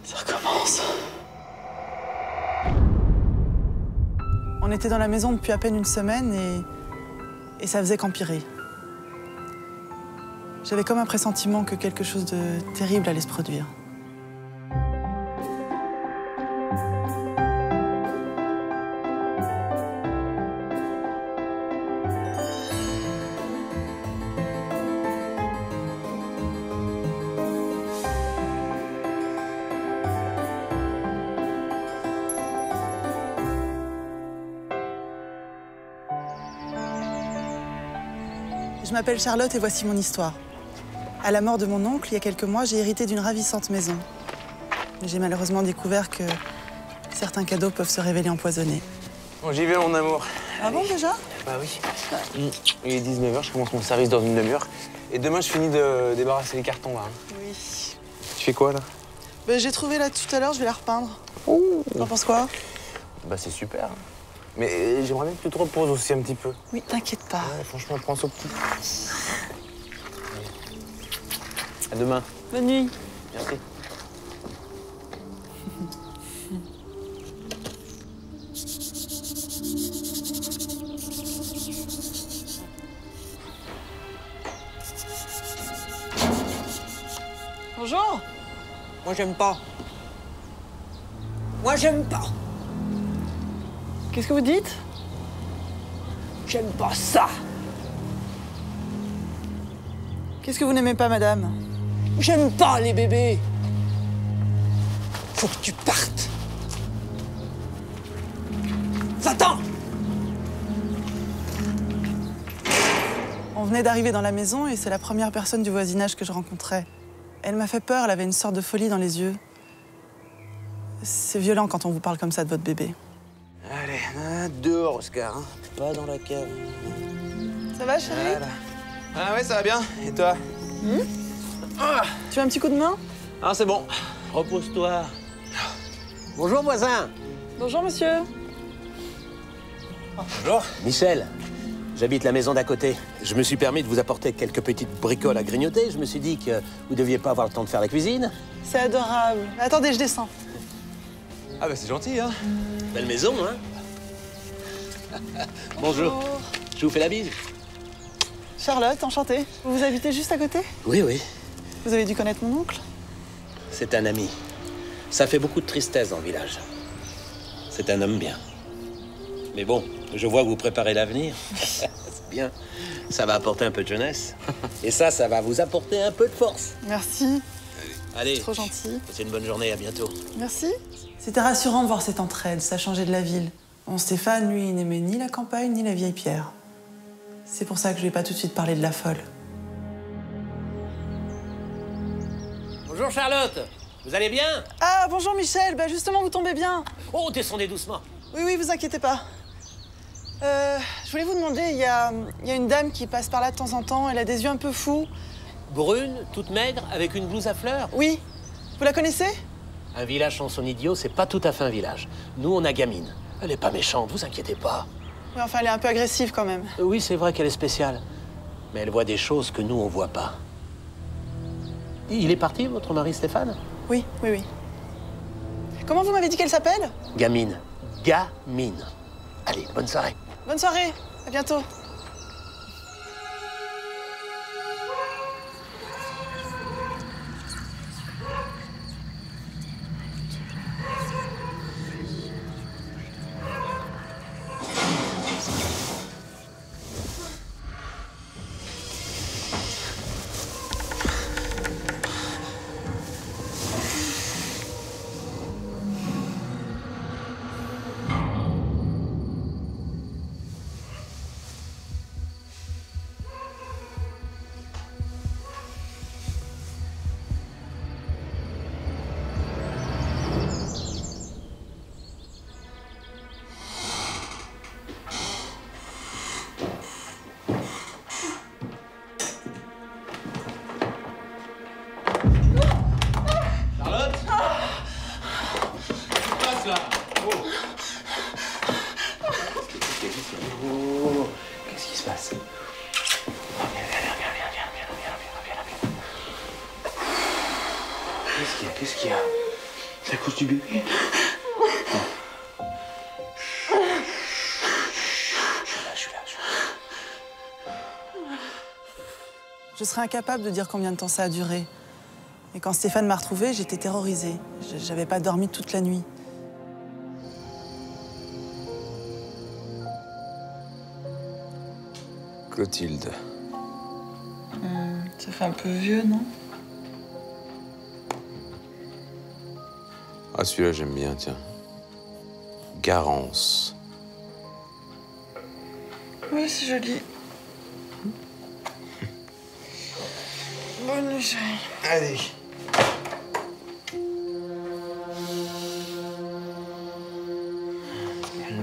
Ça recommence. On était dans la maison depuis à peine une semaine et ça faisait qu'empirer. J'avais comme un pressentiment que quelque chose de terrible allait se produire. Je m'appelle Charlotte et voici mon histoire. À la mort de mon oncle, il y a quelques mois, j'ai hérité d'une ravissante maison. Mais j'ai malheureusement découvert que certains cadeaux peuvent se révéler empoisonnés. Bon, j'y vais, mon amour. Ah bon, déjà? Bah oui. Il est 19h, je commence mon service dans une demi-heure. Et demain, je finis de débarrasser les cartons, là. Oui. Tu fais quoi, là? Ben, j'ai trouvé là tout à l'heure, je vais la repeindre. Ouh. T'en penses quoi? Bah, c'est super. Mais j'aimerais bien que tu te reposes aussi un petit peu. Oui, t'inquiète pas. Ouais, franchement, prends ça au petit. À demain. Bonne nuit. Merci. Bonjour. Moi, j'aime pas. Moi, j'aime pas. Qu'est-ce que vous dites? J'aime pas ça. Qu'est-ce que vous n'aimez pas, madame? J'aime pas les bébés. Faut que tu partes. Va-t'en. On venait d'arriver dans la maison et c'est la première personne du voisinage que je rencontrais. Elle m'a fait peur, elle avait une sorte de folie dans les yeux. C'est violent quand on vous parle comme ça de votre bébé. Allez, dehors, Oscar. Hein. Pas dans la cave. Ça va, chérie? Voilà. Ah ouais, ça va bien. Et toi? Tu veux un petit coup de main? Ah, c'est bon. Repose-toi. Bonjour, voisin. Bonjour, monsieur. Bonjour. Michel, j'habite la maison d'à côté. Je me suis permis de vous apporter quelques petites bricoles à grignoter. Je me suis dit que vous deviez pas avoir le temps de faire la cuisine. C'est adorable. Attendez, je descends. Ah bah c'est gentil, hein. Belle maison, hein? Bonjour. Je vous fais la bise. Charlotte, enchantée. Vous habitez juste à côté? Oui, oui. Vous avez dû connaître mon oncle? C'est un ami. Ça fait beaucoup de tristesse dans le village. C'est un homme bien. Mais bon, je vois que vous préparez l'avenir. C'est bien. Ça va apporter un peu de jeunesse. Et ça va vous apporter un peu de force. Merci. Allez. Trop gentil. Passez une bonne journée, à bientôt. Merci. C'était rassurant de voir cette entraide, ça changeait de la ville. Bon, Stéphane, lui, il n'aimait ni la campagne, ni la vieille pierre. C'est pour ça que je lui ai pas tout de suite parlé de la folle. Bonjour Charlotte. Vous allez bien? Ah, bonjour Michel, bah justement, vous tombez bien. Oh, descendez doucement. Oui, oui, vous inquiétez pas. Je voulais vous demander, il y a une dame qui passe par là de temps en temps, elle a des yeux un peu fous. Brune, toute maigre, avec une blouse à fleurs. Oui, vous la connaissez? Un village sans son idiot, c'est pas tout à fait un village. Nous, on a Gamine. Elle est pas méchante, vous inquiétez pas. Oui, enfin, elle est un peu agressive quand même. Oui, c'est vrai qu'elle est spéciale. Mais elle voit des choses que nous, on voit pas. Il est parti, votre mari Stéphane? Oui, oui, oui. Comment vous m'avez dit qu'elle s'appelle? Gamine. Gamine. Allez, bonne soirée. Bonne soirée, à bientôt. Qu'est-ce qu'il y a? C'est à cause du bébé? Je suis là. Je serais incapable de dire combien de temps ça a duré. Et quand Stéphane m'a retrouvée, j'étais terrorisée. J'avais pas dormi toute la nuit. Clotilde. Ça fait un peu vieux, non? Ah, celui-là, j'aime bien, tiens. Garance. Oui, c'est joli. Bonne nuit. Allez.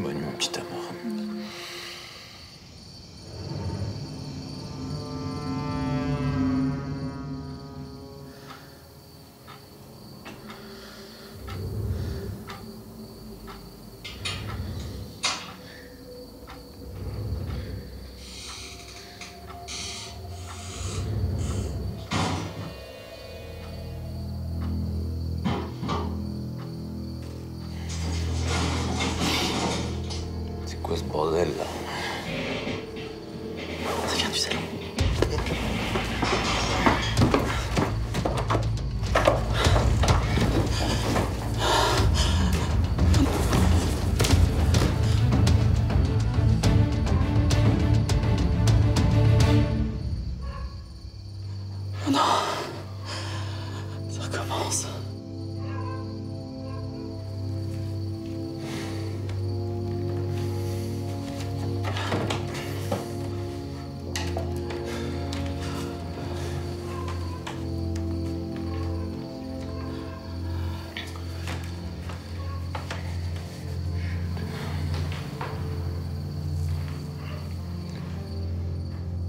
Bonne nuit, mon petit amour. C'est quoi ce bordel, là? Ça vient du salon. Oh non. Ça recommence.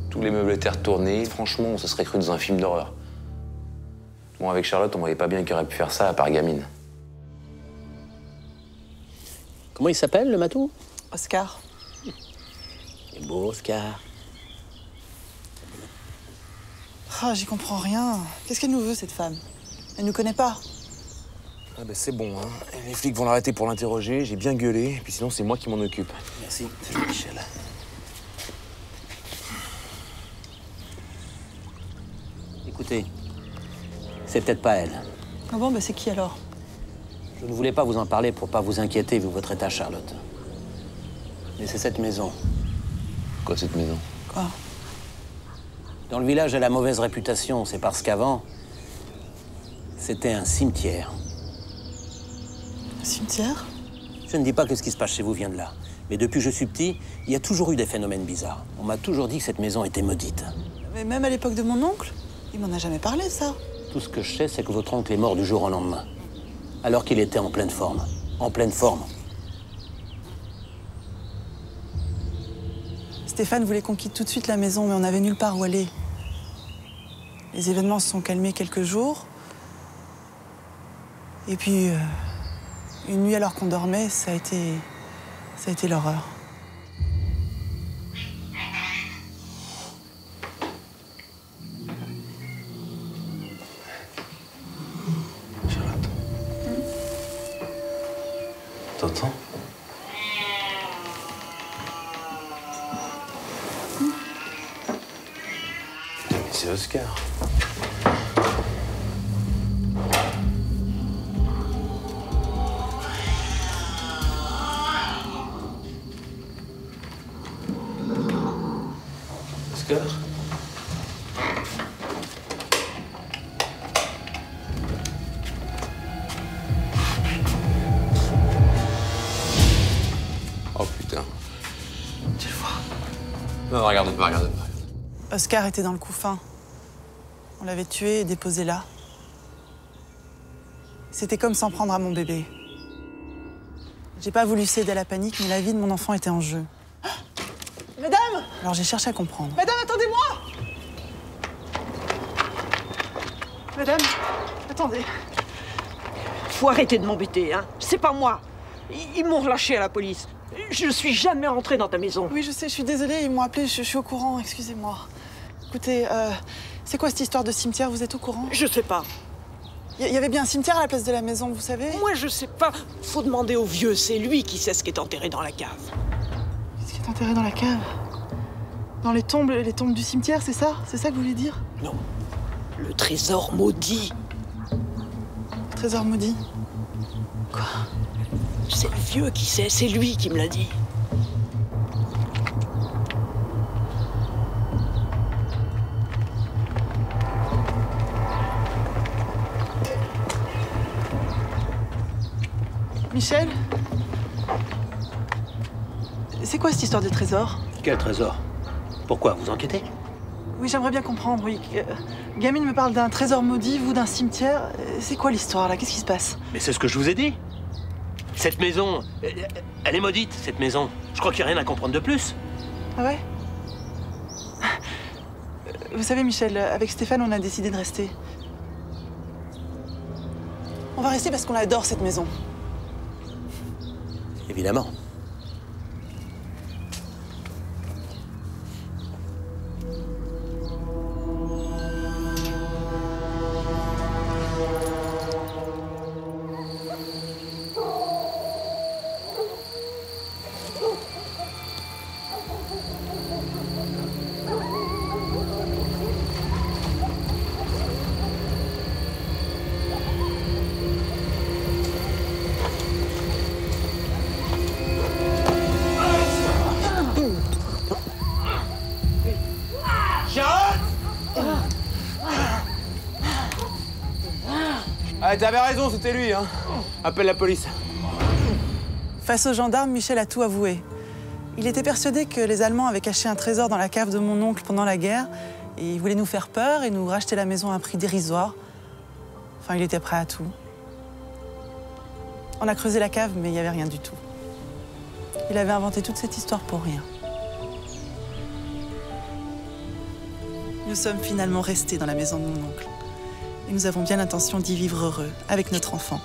Tous les meubles étaient retournés. Franchement, on se serait cru dans un film d'horreur. Bon, avec Charlotte, on voyait pas bien qu'il aurait pu faire ça à part gamine. Comment il s'appelle, le matou? Oscar. C'est beau, Oscar. Ah, j'y comprends rien. Qu'est-ce qu'elle nous veut, cette femme? Elle nous connaît pas. Ah ben c'est bon, hein. Les flics vont l'arrêter pour l'interroger, j'ai bien gueulé, et puis sinon c'est moi qui m'en occupe. Merci, c'est Michel. Écoutez, c'est peut-être pas elle. Ah bon, bah c'est qui alors? Je ne voulais pas vous en parler pour pas vous inquiéter vu votre état, Charlotte. Mais c'est cette maison. Quoi, cette maison? Quoi? Dans le village, elle a mauvaise réputation. C'est parce qu'avant, c'était un cimetière. Un cimetière? Je ne dis pas que ce qui se passe chez vous vient de là. Mais depuis que je suis petit, il y a toujours eu des phénomènes bizarres. On m'a toujours dit que cette maison était maudite. Mais même à l'époque de mon oncle, il m'en a jamais parlé, ça. Tout ce que je sais, c'est que votre oncle est mort du jour au lendemain. Alors qu'il était en pleine forme. En pleine forme. Stéphane voulait qu'on quitte tout de suite la maison, mais on n'avait nulle part où aller. Les événements se sont calmés quelques jours. Et puis, une nuit alors qu'on dormait, ça a été l'horreur. Charlotte. T'entends? C'est Oscar. Oscar? Oh putain. Tu le vois? Non, regarde pas, regarde pas. Oscar était dans le couffin. On l'avait tué et déposé là. C'était comme s'en prendre à mon bébé. J'ai pas voulu céder à la panique, mais la vie de mon enfant était en jeu. Madame! Alors j'ai cherché à comprendre. Madame, attendez-moi! Madame, attendez. Faut arrêter de m'embêter, hein. C'est pas moi. Ils m'ont relâché à la police. Je suis jamais rentrée dans ta maison. Oui, je sais, je suis désolée, ils m'ont appelé, je suis au courant, excusez-moi. Écoutez, c'est quoi cette histoire de cimetière, vous êtes au courant? Je sais pas. Il y avait bien un cimetière à la place de la maison, vous savez? Moi, je sais pas. Faut demander au vieux, c'est lui qui sait ce qui est enterré dans la cave. Qu'est-ce qui est enterré dans la cave? Dans les tombes du cimetière, c'est ça? C'est ça que vous voulez dire? Non. Le trésor maudit. Trésor maudit. Quoi? C'est le vieux qui sait, c'est lui qui me l'a dit. Michel? C'est quoi cette histoire de trésor? Quel trésor? Pourquoi? Vous enquêtez? Oui, j'aimerais bien comprendre, oui. Gamine me parle d'un trésor maudit, vous d'un cimetière. C'est quoi l'histoire, là? Qu'est-ce qui se passe? Mais c'est ce que je vous ai dit. Cette maison, elle est maudite, cette maison. Je crois qu'il n'y a rien à comprendre de plus. Ah ouais? Vous savez, Michel, avec Stéphane, on a décidé de rester. On va rester parce qu'on adore cette maison. Évidemment. Ah, t'avais raison, c'était lui, hein. Appelle la police. Face aux gendarmes, Michel a tout avoué. Il était persuadé que les Allemands avaient caché un trésor dans la cave de mon oncle pendant la guerre, et il voulait nous faire peur et nous racheter la maison à un prix dérisoire. Enfin, il était prêt à tout. On a creusé la cave, mais il n'y avait rien du tout. Il avait inventé toute cette histoire pour rien. Nous sommes finalement restés dans la maison de mon oncle. Et nous avons bien l'intention d'y vivre heureux, avec notre enfant.